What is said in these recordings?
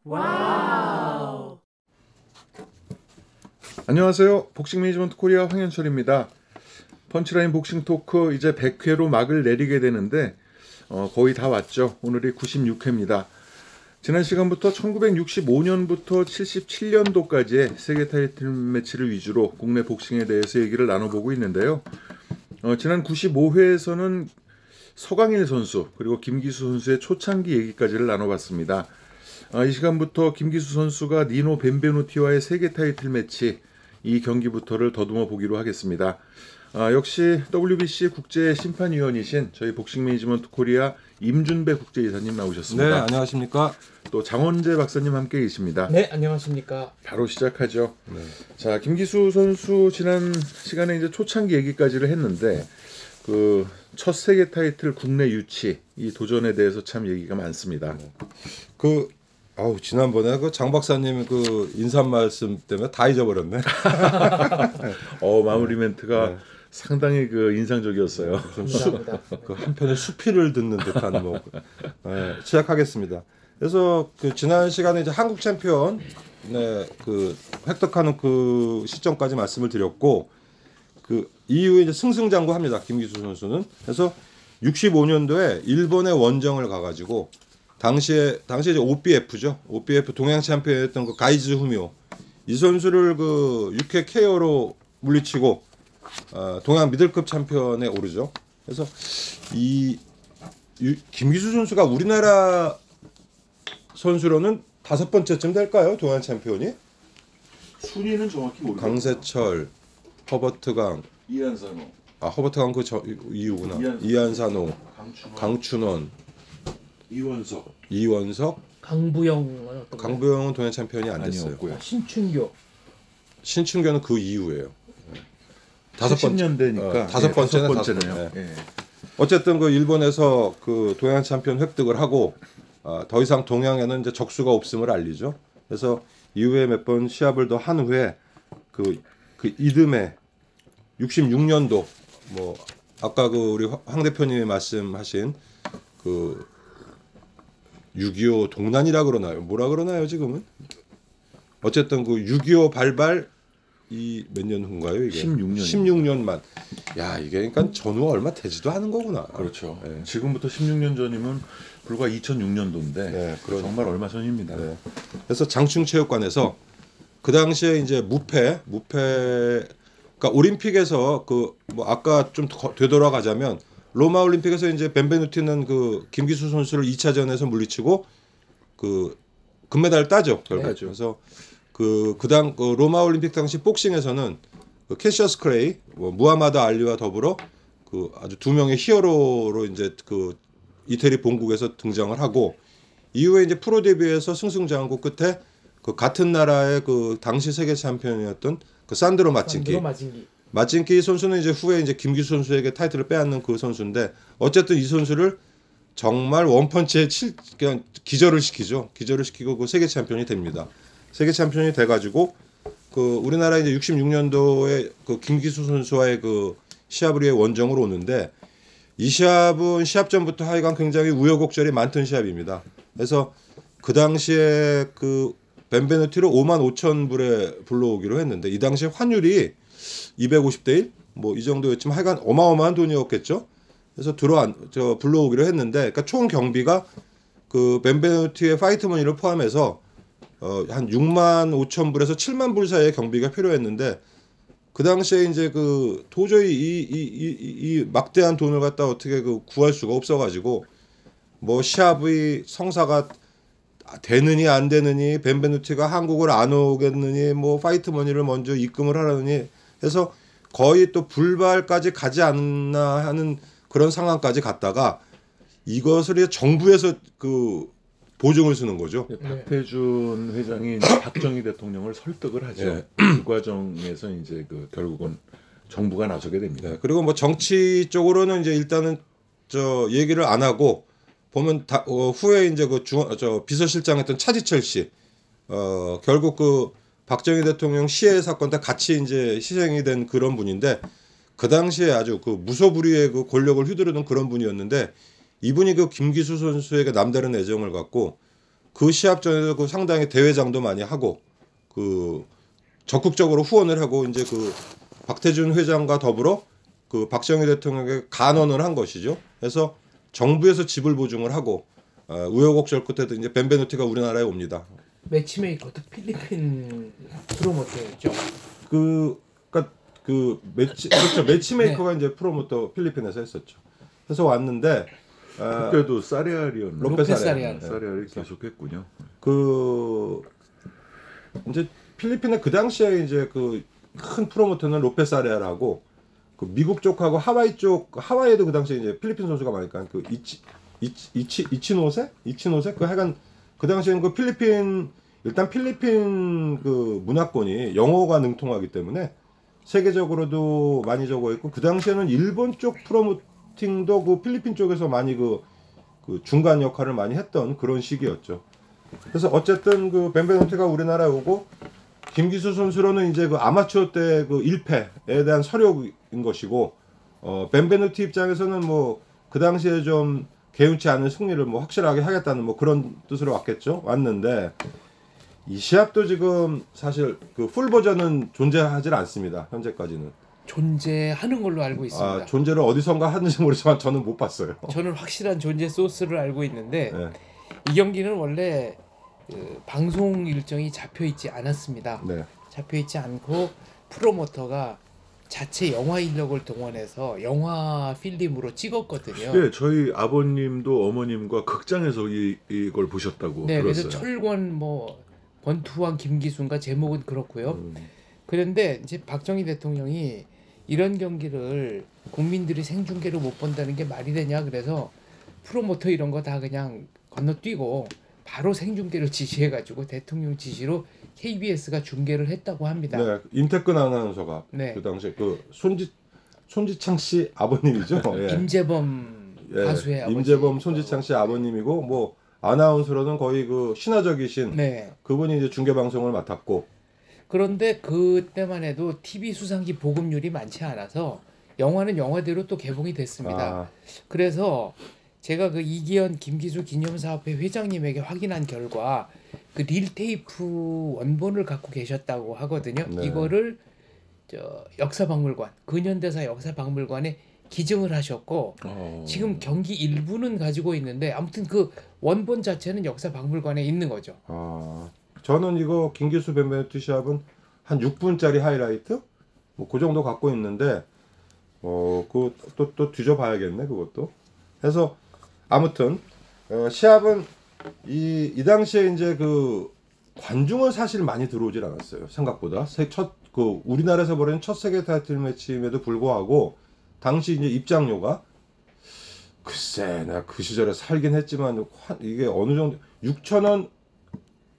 와우. 안녕하세요. 복싱 매니지먼트 코리아 황현철입니다. 펀치라인 복싱 토크 이제 100회로 막을 내리게 되는데 거의 다 왔죠. 오늘이 96회입니다. 지난 시간부터 1965년부터 77년도까지의 세계 타이틀 매치를 위주로 국내 복싱에 대해서 얘기를 나눠보고 있는데요. 지난 95회에서는 서강일 선수 그리고 김기수 선수의 초창기 얘기까지를 나눠봤습니다. 이 시간부터 김기수 선수가 니노 벤베누티와의 세계 타이틀 매치 이 경기부터를 더듬어 보기로 하겠습니다. 역시 WBC 국제 심판위원이신 저희 복싱 매니지먼트 코리아 임준배 국제이사님 나오셨습니다. 네, 안녕하십니까. 또 장원재 박사님 함께 계십니다. 네, 안녕하십니까. 바로 시작하죠. 네. 자, 김기수 선수 지난 시간에 이제 초창기 얘기까지를 했는데 그 첫 세계 타이틀 국내 유치 이 도전에 대해서 참 얘기가 많습니다. 지난번에 그 장 박사님 그 인사 말씀 때문에 다 잊어버렸네. 마무리 멘트가 상당히 그 인상적이었어요. 감사합니다. 한편의 수필을 듣는 듯한 시작하겠습니다. 그래서 그 지난 시간에 이제 한국 챔피언 그 획득하는 그 시점까지 말씀을 드렸고 그 이후에 이제 승승장구합니다. 김기수 선수는. 그래서 65년도에 일본의 원정을 가가지고 당시에 이제 OBF죠. OBF 동양 챔피언이었던 그 가이즈 후미오 이 선수를 그 6회 KO로 물리치고 동양 미들급 챔피언에 오르죠. 그래서 김기수 선수가 우리나라 선수로는 5번째쯤 될까요? 동양 챔피언이? 순위는 정확히 모르겠어요. 강세철, 허버트강, 이한산호, 허버트강 그 이후구나. 이한산호, 강춘원, 이원석, 강부영은 동양 챔피언이 안 됐어요. 아니었고요. 신춘교는 그 이후예요. 70년대니까 다섯 번째네요. 예. 어쨌든 그 일본에서 그 동양 챔피언 획득을 하고 더 이상 동양에는 이제 적수가 없음을 알리죠. 그래서 이후에 몇 번 시합을 더 한 후에 그 이듬해 66년도 뭐 아까 그 우리 황 대표님이 말씀하신 그 6.25 동란이라 그러나요? 뭐라 그러나요 지금은? 어쨌든 그 6.25 발발 이 몇 년 후인가요 이게? 16년만. 야 이게 그러니까 전후가 얼마 되지도 않은 거구나. 그렇죠. 네. 지금부터 16년 전이면 불과 2006년도인데 네, 정말 얼마 전입니다. 네. 그래서 장충체육관에서 그 당시에 이제 무패 그러니까 올림픽에서 그 뭐 아까 좀 되돌아가자면 로마 올림픽에서 이제 벤베누티는 그 김기수 선수를 2차전에서 물리치고 그 금메달을 따죠. 결국. 네. 그래서 그 로마 올림픽 당시 복싱에서는 그 캐시어스 크레이, 무하마드 알리와 더불어 그 아주 두 명의 히어로로 이제 그 이태리 본국에서 등장을 하고 이후에 이제 프로 데뷔해서 승승장구 끝에 그 같은 나라의 그 당시 세계 챔피언이었던 그 산드로 마친키 선수는 이제 후에 이제 김기수 선수에게 타이틀을 빼앗는 그 선수인데 어쨌든 이 선수를 정말 원펀치에 그냥 기절을 시키고 그 세계 챔피언이 됩니다. 세계 챔피언이 돼가지고 그 우리나라 이제 66년도에 그 김기수 선수와의 그 시합을 위해 원정으로 오는데 이 시합은 시합 전부터 하여간 굉장히 우여곡절이 많던 시합입니다. 그래서 그 당시에 그 벤베누티를 55,000불에 불러오기로 했는데 이 당시에 환율이 250대 1? 뭐 이 정도였지만 하여간 어마어마한 돈이었겠죠. 그래서 불러오기로 했는데 그러니까 총 경비가 그 벤베누티의 파이트 머니를 포함해서 한 65,000불에서 7만 불 사이의 경비가 필요했는데 그 당시에 이제 그 도저히 이 막대한 돈을 갖다 어떻게 그 구할 수가 없어가지고 뭐 시합의 성사가 되느니 안 되느니 벤베누티가 한국을 안 오겠느니 뭐 파이트 머니를 먼저 입금을 하라느니 해서 거의 또 불발까지 가지 않나 하는 그런 상황까지 갔다가 이것을 정부에서 그 보증을 쓰는 거죠. 박태준 회장이 이제 박정희 대통령을 설득을 하죠. 네. 그 과정에서 이제 그 결국은 정부가 나서게 됩니다. 네. 그리고 뭐 정치 쪽으로는 이제 일단은 저 얘기를 안 하고 보면 후에 이제 그 비서실장했던 차지철 씨 결국 그 박정희 대통령 시해 사건 때 같이 이제 희생이 된 그런 분인데 그 당시에 아주 그 무소불위의 그 권력을 휘두르는 그런 분이었는데 이분이 그 김기수 선수에게 남다른 애정을 갖고 그 시합 전에도 그 상당히 대회장도 많이 하고 그 적극적으로 후원을 하고 이제 그 박태준 회장과 더불어 그 박정희 대통령에게 간언을 한 것이죠. 그래서 정부에서 지불 보증을 하고 우여곡절 끝에도 이제 벤베누티가 우리나라에 옵니다. 매치메이커도 필리핀 프로모터였죠. 그러니까 그렇죠. 매치메이커가 이제 프로모터 필리핀에서 했었죠. 해서 왔는데 그때도 사레알이었나? 로페스 아레알. 사레알이 계속했군요. 그 이제 필리핀의 그 당시에 이제 그 큰 프로모터는 로페스 아레알하고 그 미국 쪽하고 하와이 쪽 하와이에도 그 당시에 이제 필리핀 선수가 많으니까 그 이치노세 그 하여간 그 당시에는 그 일단 필리핀 그 문화권이 영어가 능통하기 때문에 세계적으로도 많이 적어 있고 그 당시에는 일본 쪽 프로모팅도 그 필리핀 쪽에서 많이 그 중간 역할을 많이 했던 그런 시기였죠. 그래서 어쨌든 그 벤베누티가 우리나라에 오고 김기수 선수로는 이제 그 아마추어 때 그 1패에 대한 서력인 것이고 벤베누티 입장에서는 뭐 그 당시에 좀 개운치 않은 승리를 뭐 확실하게 하겠다는 뭐 그런 뜻으로 왔는데 이 시합도 지금 사실 그 풀 버전은 존재하지 않습니다. 현재까지는. 존재하는 걸로 알고 있습니다. 존재를 어디선가 하는지 모르지만 저는 못 봤어요. 저는 확실한 존재 소스를 알고 있는데 네. 이 경기는 원래 그 방송 일정이 잡혀 있지 않았습니다. 네. 잡혀 있지 않고 프로모터가 자체 영화 인력을 동원해서 영화 필름으로 찍었거든요. 네, 저희 아버님도 어머님과 극장에서 이걸 보셨다고 네, 들었어요. 그래서 철권 뭐 권투왕 김기순가 제목은 그렇고요. 그런데 이제 박정희 대통령이 이런 경기를 국민들이 생중계로 못 본다는 게 말이 되냐 그래서 프로모터 이런 거 다 그냥 건너뛰고 바로 생중계를 지시해가지고 대통령 지시로 KBS가 중계를 했다고 합니다. 네, 임태근 아나운서가 네. 그 당시에 그 손지창 씨 아버님이죠. 예. 임재범 가수의 아버지. 임재범 손지창 씨 아버님이고 뭐 아나운서로는 거의 그 신화적이신 네. 그분이 이제 중계 방송을 맡았고. 그런데 그때만 해도 TV 수상기 보급률이 많지 않아서 영화는 영화대로 또 개봉이 됐습니다. 그래서 제가 그 이기현 김기수 기념사업회 회장님에게 확인한 결과 그 릴테이프 원본을 갖고 계셨다고 하거든요. 네. 이거를 역사박물관 근현대사 역사박물관에 기증을 하셨고 지금 경기 일부는 가지고 있는데 아무튼 그 원본 자체는 역사박물관에 있는 거죠. 저는 이거 김기수 벤베누티 시합은 한 6분짜리 하이라이트 뭐 그 정도 갖고 있는데 그 또 뒤져봐야겠네 그것도. 해서 아무튼 시합은 이 당시에 이제 그 관중은 사실 많이 들어오질 않았어요. 생각보다 그 우리나라에서 벌인 첫 세계 타이틀 매치임에도 불구하고 당시 이제 입장료가 글쎄 내가 그 시절에 살긴 했지만 이게 어느 정도 6,000원,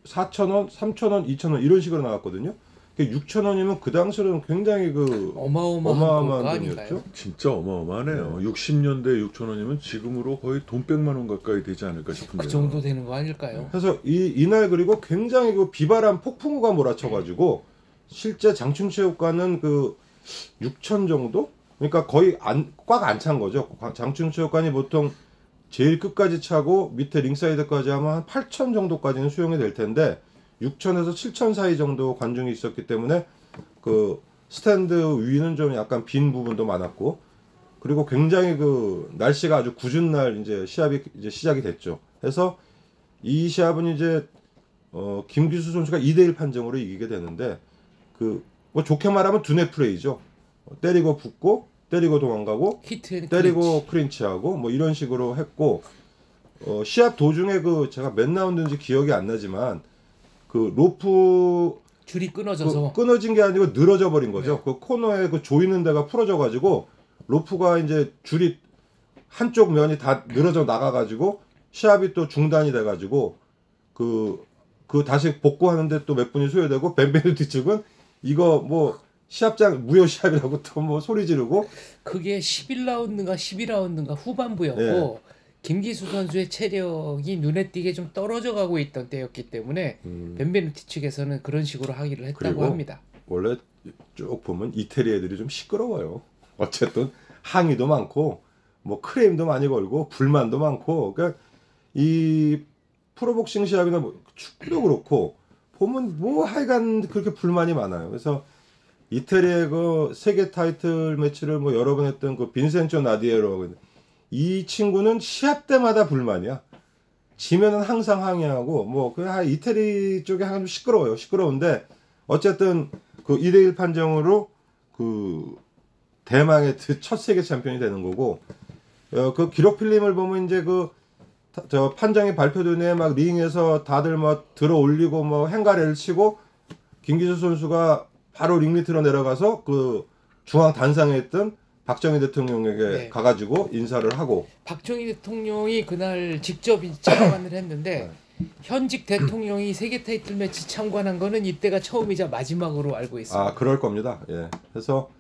4,000원, 3,000원, 2,000원 이런 식으로 나왔거든요. 6,000원이면 그 당시로는 굉장히 그 어마어마한 돈이었죠. 진짜 어마어마하네요. 60년대 6,000원이면 지금으로 거의 돈 100만 원 가까이 되지 않을까 싶은데요. 그 정도 되는 거 아닐까요? 그래서 이날 그리고 굉장히 그 비바람 폭풍우가 몰아쳐가지고 실제 장충체육관은 그 6,000 정도? 그러니까 거의 꽉 안 찬 거죠. 장충체육관이 보통 제일 끝까지 차고 밑에 링사이드까지 하면 한 8,000 정도까지는 수용이 될 텐데 6,000에서 7,000 사이 정도 관중이 있었기 때문에 그 스탠드 위는 좀 약간 빈 부분도 많았고 그리고 굉장히 그 날씨가 아주 궂은 날 이제 시합이 이제 시작이 됐죠. 그래서 이 시합은 이제 김기수 선수가 2대1 판정으로 이기게 되는데 그 뭐 좋게 말하면 두뇌 플레이죠. 때리고 붙고 때리고 도망가고 때리고 크린치하고 뭐 이런 식으로 했고 시합 도중에 그 제가 몇 라운드인지 기억이 안 나지만 그 로프 줄이 끊어져서 끊어진 게 아니고 늘어져 버린 거죠. 네. 그 코너에 그 조이는 데가 풀어져 가지고 로프가 이제 줄이 한쪽 면이 다 늘어져 나가 가지고 시합이 또 중단이 돼 가지고 그 다시 복구하는데 또 몇 분이 소요되고 벤베누티 측은 이거 뭐 시합장 무효 시합이라고 또 뭐 소리 지르고 그게 11라운드인가 12라운드인가 후반부였고 네. 김기수 선수의 체력이 눈에 띄게 좀 떨어져 가고 있던 때였기 때문에 벤베누티 측에서는 그런 식으로 항의를 했다고 그리고 합니다. 원래 쭉 보면 이태리 애들이 좀 시끄러워요. 어쨌든 항의도 많고 뭐 크레임도 많이 걸고 불만도 많고 그러니까 이 프로복싱 시합이나 뭐 축구도 그렇고 보면 뭐 하여간 그렇게 불만이 많아요. 그래서 이태리의 그 세계 타이틀 매치를 뭐 여러 번 했던 그 빈센조 나디에로, 이 친구는 시합 때마다 불만이야. 지면은 항상 항의하고 뭐 그 이태리 쪽이 항상 좀 시끄러워요. 시끄러운데 어쨌든 그 2대1 판정으로 그 대망의 첫 세계 챔피언이 되는 거고, 그 기록 필름을 보면 이제 그 저 판정이 발표된 후에 막 링에서 다들 뭐 들어 올리고 뭐 행가래를 치고 김기수 선수가 바로 링 밑으로 내려가서 그 중앙 단상에 있던 박정희 대통령에게 네. 가가지고 인사를 하고. 박정희 대통령이 그날 직접 참관을 했는데 현직 대통령이 세계 타이틀 매치 참관한 거는 이때가 처음이자 마지막으로 알고 있습니다. 아, 그럴 겁니다. 예. 그래서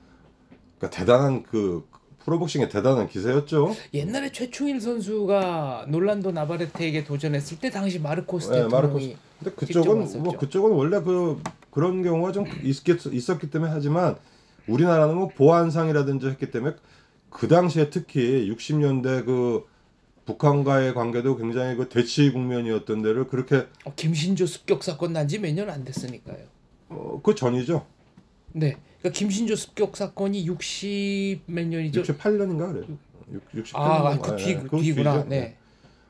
그러니까 대단한 그 프로복싱의 대단한 기세였죠. 옛날에 최충일 선수가 놀란도 나바레테에게 도전했을 때 당시 마르코스 예, 대통령이 마르코스. 근데 직접 그쪽은 왔었죠. 뭐 그쪽은 원래 그런 경우가 좀 있었기 때문에 하지만 우리나라는 뭐 보안상이라든지 했기 때문에 그 당시에 특히 60년대 그 북한과의 관계도 굉장히 그 대치 국면이었던 데를 그렇게 김신조 습격 사건 난 지 몇 년 안 됐으니까요. 그 전이죠. 네, 그러니까 김신조 습격 사건이 60 몇 년이죠. 68년인가 그래요. 68년. 아, 뒤구나. 네.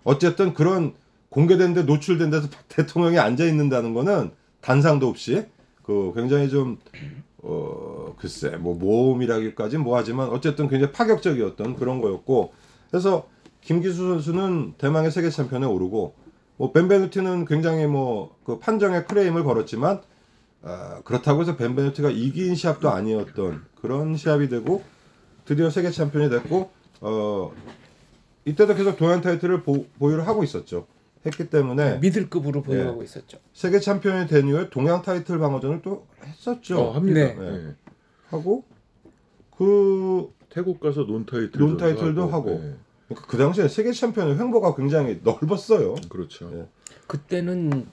어쨌든 그런 공개된 데 노출된 데서 대통령이 앉아 있는다는 거는 단상도 없이 그 굉장히 좀 글쎄 뭐 모험이라기까지 뭐 하지만 어쨌든 굉장히 파격적이었던 그런 거였고, 그래서 김기수 선수는 대망의 세계 챔피언에 오르고, 뭐 벤베누티는 굉장히 뭐 그 판정에 클레임을 걸었지만 그렇다고 해서 벤베누티가 이긴 시합도 아니었던 그런 시합이 되고 드디어 세계 챔피언이 됐고, 이때도 계속 동양 타이틀을 보유를 하고 있었죠. 했기 때문에 미들급으로 보유하고 예. 있었죠. 세계 챔피언이 된 이후에 동양 타이틀 방어전을 또 했었죠. 합니다. 네. 예. 하고 그 태국 가서 논타이틀도 하고. 예. 그러니까 그 당시에 세계 챔피언의 횡보가 굉장히 넓었어요. 그렇죠. 예. 그때는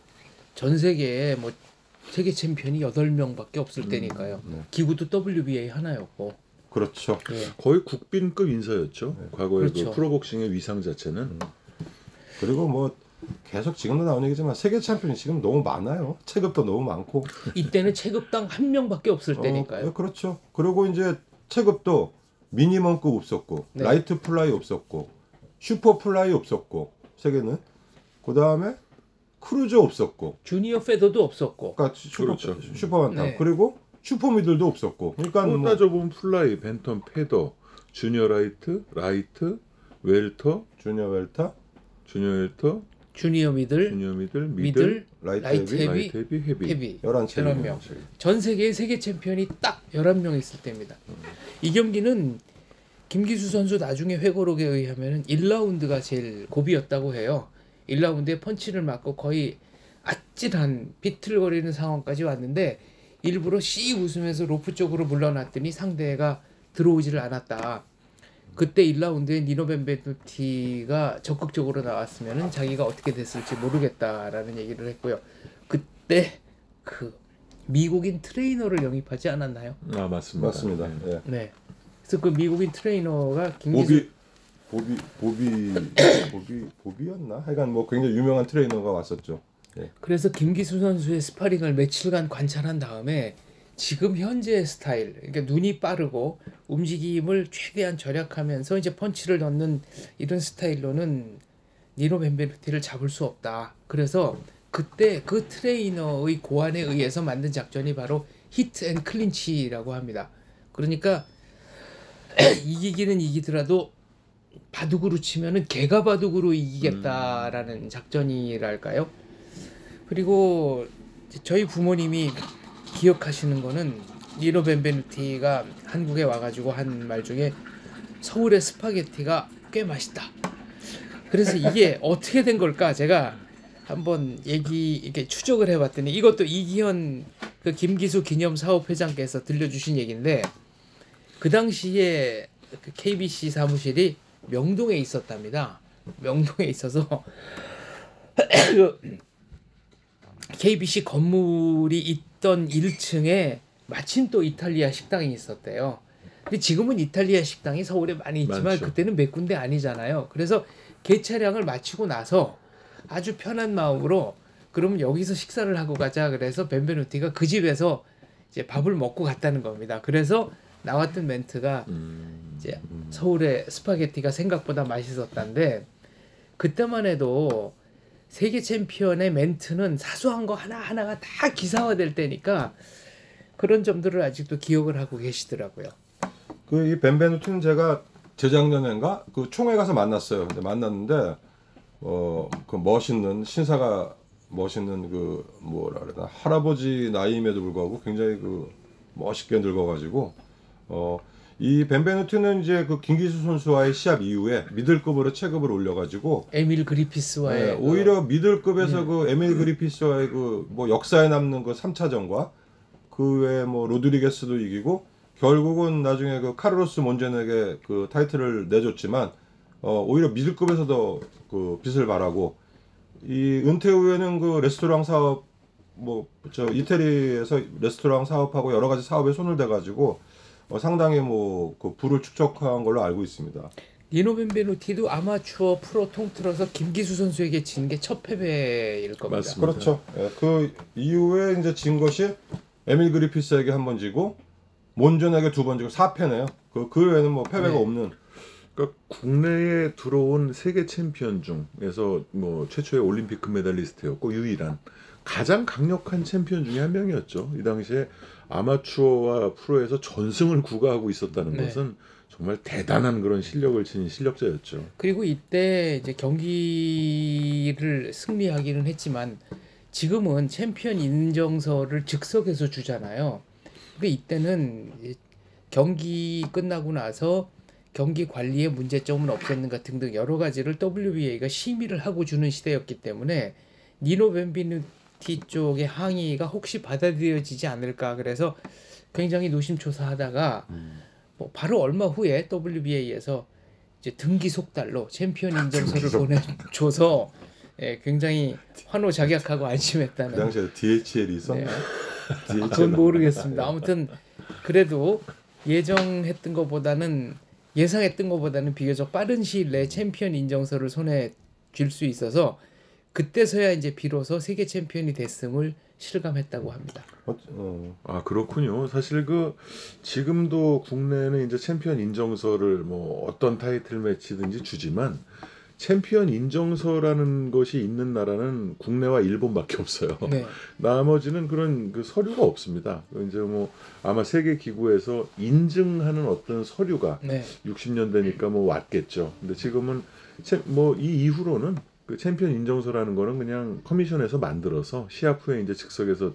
전 세계에 뭐 세계 챔피언이 8명밖에 없을 때니까요. 네. 기구도 WBA 하나였고. 그렇죠. 예. 거의 국빈급 인사였죠. 과거의 그렇죠. 그 프로복싱의 위상 자체는. 그리고 뭐 계속 지금도 나오는 얘기지만 세계 챔피언이 지금 너무 많아요. 체급도 너무 많고. 이때는 체급당 1명밖에 없을 때니까요. 그렇죠. 그리고 이제 체급도 미니멈급 없었고, 네. 라이트 플라이 없었고, 슈퍼 플라이 없었고, 세계는 그 다음에 크루저 없었고, 주니어 페더도 없었고. 그러니까 그렇죠. 슈퍼반탐, 네. 그리고 슈퍼 미들도 없었고. 그러니까 또 뭐 따져보면 플라이, 벤텀, 패더, 주니어 라이트, 웰터, 주니어 웰터, 주니어 웰터, 주니어 미들, 주니어 미들, 미들, 라이트 라이트 헤비, 헤비, 라이트 헤비, 헤비. 헤비. 11체. 11명. 전 세계의 세계 챔피언이 딱 11명 있을 때입니다. 이 경기는 김기수 선수 나중에 회고록에 의하면 1라운드가 제일 고비였다고 해요. 1라운드에 펀치를 맞고 거의 아찔한 비틀거리는 상황까지 왔는데 일부러 씩 웃으면서 로프 쪽으로 물러났더니 상대가 들어오지를 않았다. 그때 1라운드에 니노 벤베누티가 적극적으로 나왔으면 자기가 어떻게 됐을지 모르겠다라는 얘기를 했고요. 그때 그 미국인 트레이너를 영입하지 않았나요? 아 맞습니다. 맞습니다. 네. 예. 네. 그래서 그 미국인 트레이너가 김기수 보비였나? 하여간 뭐 굉장히 유명한 트레이너가 왔었죠. 예. 그래서 김기수 선수의 스파링을 며칠간 관찰한 다음에 지금 현재의 스타일, 그러니까 눈이 빠르고 움직임을 최대한 절약하면서 이제 펀치를 넣는 이런 스타일로는 니노 벤베누티를 잡을 수 없다. 그래서 그때 그 트레이너의 고안에 의해서 만든 작전이 바로 히트 앤 클린치라고 합니다. 그러니까 이기기는 이기더라도 바둑으로 치면은 개가 바둑으로 이기겠다라는 작전이랄까요? 그리고 저희 부모님이 기억하시는 거는 니노 벤베누티가 한국에 와가지고 한 말 중에 서울의 스파게티가 꽤 맛있다. 그래서 이게 어떻게 된 걸까 제가 한번 이렇게 추적을 해봤더니 이것도 이기현 그 김기수 기념사업회장께서 들려주신 얘기인데 그 당시에 그 KBC 사무실이 명동에 있었답니다. 명동에 있어서 KBC 건물이 있던 1층에 마침 또 이탈리아 식당이 있었대요. 근데 지금은 이탈리아 식당이 서울에 많이 있지만 많죠. 그때는 몇 군데 아니잖아요. 그래서 개차량을 마치고 나서 아주 편한 마음으로 그러면 여기서 식사를 하고 가자. 그래서 벤베누티가 그 집에서 이제 밥을 먹고 갔다는 겁니다. 그래서 나왔던 멘트가 이제 서울의 스파게티가 생각보다 맛있었다는데 그때만 해도 세계 챔피언의 멘트는 사소한 거 하나하나가 다 기사화될 때니까 그런 점들을 아직도 기억을 하고 계시더라고요. 그 이 벤베누티는 제가 재작년인가 그 총회 가서 만났어요. 근데 만났는데 그 멋있는 신사가 멋있는 그 뭐라 그래야 되나 할아버지 나이임에도 불구하고 굉장히 그 멋있게 늙어가지고 이 벤베누티는 이제 그 김기수 선수와의 시합 이후에 미들급으로 체급을 올려가지고 에밀 그리피스와의 네, 오히려 미들급에서 그 에밀 그리피스와의 그 뭐 역사에 남는 그 3차전과 그 외에 뭐 로드리게스도 이기고 결국은 나중에 그 카르로스 몬제네게 그 타이틀을 내줬지만 오히려 미들급에서도 그 빛을 발하고 이 은퇴 후에는 그 레스토랑 사업 뭐 저 이태리에서 레스토랑 사업하고 여러 가지 사업에 손을 대가지고 상당히 뭐 그 부를 축적한 걸로 알고 있습니다. 니노 벤베누티도 아마추어 프로 통틀어서 김기수 선수에게 진 게 첫 패배일 겁니다. 맞습니다. 그렇죠. 예, 그 이후에 이제 진 것이 에밀 그리피스에게 한 번 지고 몬존에게 두 번 지고 4패네요. 그 외에는 뭐 패배가 네. 없는. 그러니까 국내에 들어온 세계 챔피언 중에서 뭐 최초의 올림픽 금메달리스트였고 유일한 가장 강력한 챔피언 중에 한 명이었죠. 이 당시에 아마추어와 프로에서 전승을 구가하고 있었다는 네. 것은 정말 대단한 그런 실력을 지닌 실력자였죠. 그리고 이때 이제 경기를 승리하기는 했지만 지금은 챔피언 인정서를 즉석에서 주잖아요. 근데 이때는 경기 끝나고 나서 경기 관리에 문제점은 없었는가 등등 여러 가지를 WBA가 심의를 하고 주는 시대였기 때문에 니노 벤비누티 쪽의 항의가 혹시 받아들여지지 않을까 그래서 굉장히 노심초사하다가 뭐 바로 얼마 후에 WBA에서 이제 등기 속달로 챔피언 인정서를 보내줘서 굉장히 환호작약하고 안심했다는. 그 당시에 DHL이 있었나? 네. 그건 모르겠습니다. 아무튼 그래도 예정했던 것보다는 예상했던 것보다는 비교적 빠른 시일 내에 챔피언 인정서를 손에 쥘 수 있어서 그때서야 이제 비로소 세계 챔피언이 됐음을 실감했다고 합니다. 아 그렇군요. 사실 그 지금도 국내는 이제 챔피언 인정서를 뭐 어떤 타이틀 매치든지 주지만 챔피언 인정서라는 것이 있는 나라는 국내와 일본밖에 없어요. 네. 나머지는 그런 그 서류가 없습니다. 이제 뭐 아마 세계 기구에서 인증하는 어떤 서류가 네. 60년대니까 뭐 왔겠죠. 근데 지금은 뭐 이 이후로는 그 챔피언 인정서라는 거는 그냥 커미션에서 만들어서 시합 후에 이제 즉석에서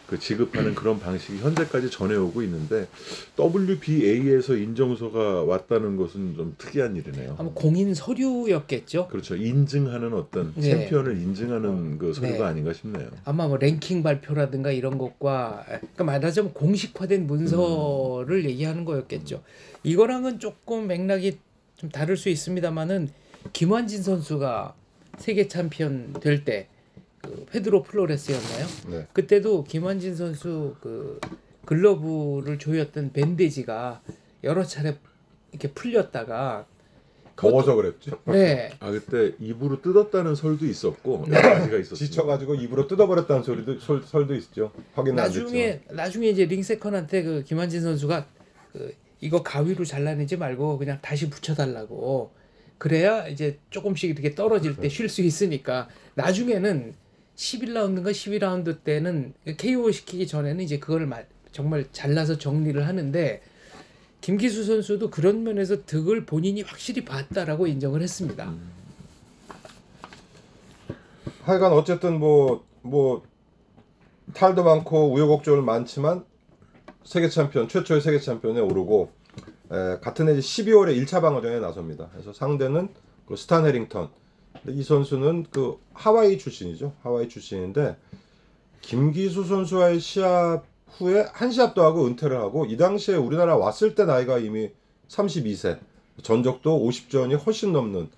그 지급하는 그런 방식이 현재까지 전해오고 있는데 WBA에서 인정서가 왔다는 것은 좀 특이한 일이네요. 아마 공인 서류였겠죠. 그렇죠. 인증하는 어떤 네. 챔피언을 인증하는 그 서류가 네. 아닌가 싶네요. 아마 뭐 랭킹 발표라든가 이런 것과 그러니까 말하자면 공식화된 문서를 얘기하는 거였겠죠. 이거랑은 조금 맥락이 좀 다를 수 있습니다만은 김환진 선수가 세계 챔피언 될 때 그 페드로 플로레스였나요? 네. 그때도 김환진 선수 그 글러브를 조였던 밴데지가 여러 차례 이렇게 풀렸다가 더워서 그랬죠. 네. 아 그때 입으로 뜯었다는 설도 있었고 여러 가지가 있었어요. 지쳐가지고 입으로 뜯어버렸다는 설도 있죠. 확인은 안 됐지만. 나중에 이제 링세컨한테 그 김환진 선수가 그 이거 가위로 잘라내지 말고 그냥 다시 붙여달라고 그래야 이제 조금씩 이렇게 떨어질 때 쉴 수 있으니까 나중에는 11라운드인가 12라운드 때는 KO 시키기 전에는 이제 그걸 정말 잘라서 정리를 하는데 김기수 선수도 그런 면에서 득을 본인이 확실히 봤다라고 인정을 했습니다. 하여간 어쨌든 뭐 탈도 많고 우여곡절 많지만 세계 챔피언 최초의 세계 챔피언에 오르고 같은 해 12월에 1차 방어전에 나섭니다. 그래서 상대는 그 스탄 해링턴. 근데 이 선수는 그 하와이 출신이죠. 하와이 출신인데 김기수 선수와의 시합 후에 한 시합도 하고 은퇴를 하고 이 당시에 우리나라 왔을 때 나이가 이미 32세. 전적도 50전이 훨씬 넘는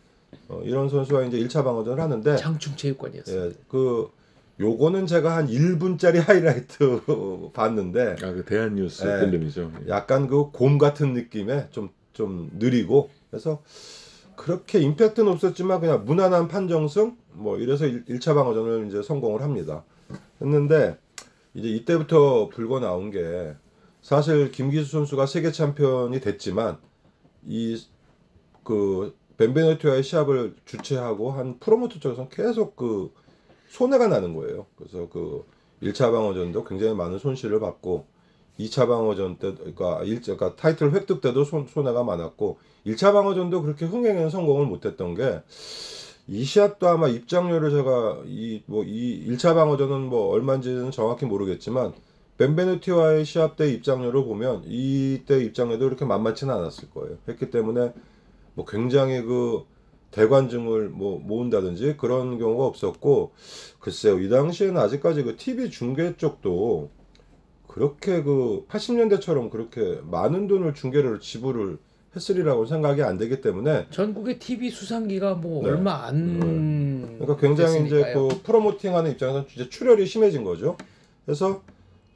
이런 선수와 이제 1차 방어전을 하는데 장충체육관이었어요. 예, 그 요거는 제가 한 1분짜리 하이라이트 봤는데 아 그 대한뉴스 필름이죠. 약간 그 곰 같은 느낌의 좀 느리고 그래서 그렇게 임팩트는 없었지만 그냥 무난한 판정승 뭐 이래서 1차 방어전을 이제 성공을 합니다. 했는데 이제 이때부터 불고 나온 게 사실 김기수 선수가 세계 챔피언이 됐지만 이 그 벤베노티와의 시합을 주최하고 한 프로모터 쪽에서 계속 그 손해가 나는 거예요. 그래서 그 1차 방어전도 굉장히 많은 손실을 받고 2차 방어전 때 그러니까 타이틀 획득 때도 손해가 많았고 1차 방어전도 그렇게 흥행에는 성공을 못했던 게 이 시합도 아마 입장료를 제가 이 1차 방어전은 뭐 얼마인지는 정확히 모르겠지만 벤베누티와의 시합 때 입장료를 보면 이때 입장료도 그렇게 만만치는 않았을 거예요. 했기 때문에 뭐 굉장히 그 대관중을 뭐 모은다든지 그런 경우가 없었고 글쎄요 이 당시에는 아직까지 그 TV 중계 쪽도 그렇게 그 80년대처럼 그렇게 많은 돈을 중계를 지불을 했으리라고 생각이 안 되기 때문에 전국의 TV 수상기가 뭐 네. 얼마 안 그러니까 굉장히 이제 됐으니까요. 그 프로모팅하는 입장에서 이제 출혈이 심해진 거죠. 그래서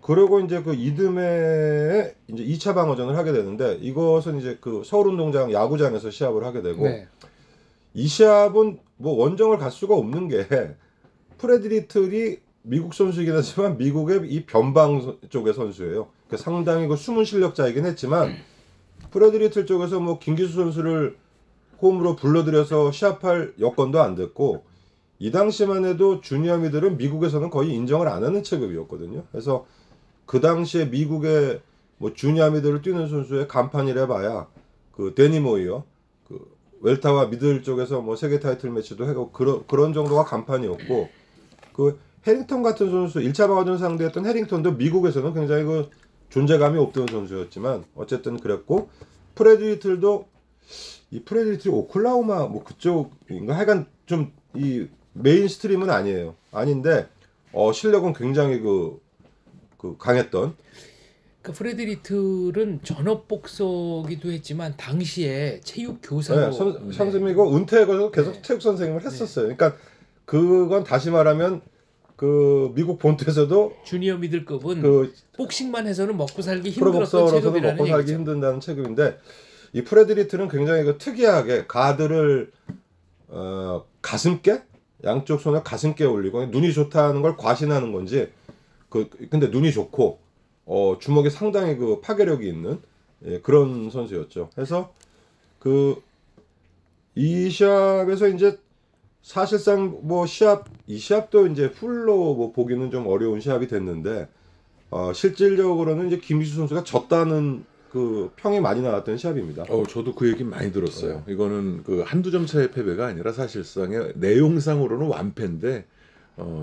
그러고 이제 그 이듬해에 이제 2차 방어전을 하게 되는데 이것은 이제 그 서울운동장 야구장에서 시합을 하게 되고 네. 이 시합은 뭐 원정을 갈 수가 없는 게 프레드 리틀이 미국 선수이긴 하지만 미국의 이 변방 쪽의 선수예요. 그러니까 상당히 그 숨은 실력자이긴 했지만 프레드 리틀 쪽에서 뭐 김기수 선수를 홈으로 불러들여서 시합할 여건도 안 됐고 이 당시만 해도 주니어미들은 미국에서는 거의 인정을 안 하는 체급이었거든요. 그래서 그 당시에 미국의 뭐 주니어미들을 뛰는 선수의 간판이라 봐야 그 데니 모이어 그 웰타와 미들 쪽에서 뭐 세계 타이틀 매치도 하고 그런 정도가 간판이었고 그 해링턴 같은 선수 1차 방어전 상대했던 해링턴도 미국에서는 굉장히 그 존재감이 없던 선수였지만 어쨌든 그랬고 프레드 리틀도 이 프레드 리틀이 오클라호마 뭐 그쪽인가 하여간 좀 이 메인스트림은 아니에요. 아닌데 실력은 굉장히 그 강했던 그 프레드 리틀은 전업 복서기도 했지만 당시에 체육 교사로 네, 선생님이고 은퇴해서 계속 네. 체육 선생님을 했었어요. 그러니까 그건 다시 말하면 그 미국 본토에서도 주니어 미들급은 그 복싱만 해서는 먹고 살기 힘들었던 프로복서로서는 체급이라는 먹고 살기 얘기죠. 힘든다는 체급인데 이 프레드 리틀은 굉장히 그 특이하게 가드를 가슴께 양쪽 손을 가슴께 올리고 눈이 좋다는 걸 과신하는 건지 근데 눈이 좋고 주먹이 상당히 그 파괴력이 있는 그런 선수였죠. 그래서 이 시합에서 이제 사실상 뭐 이 시합도 이제 풀로 뭐 보기는 좀 어려운 시합이 됐는데 실질적으로는 이제 김기수 선수가 졌다는 그 평이 많이 나왔던 시합입니다. 저도 그 얘기 많이 들었어요. 이거는 그 한두 점 차의 패배가 아니라 사실상의 내용상으로는 완패인데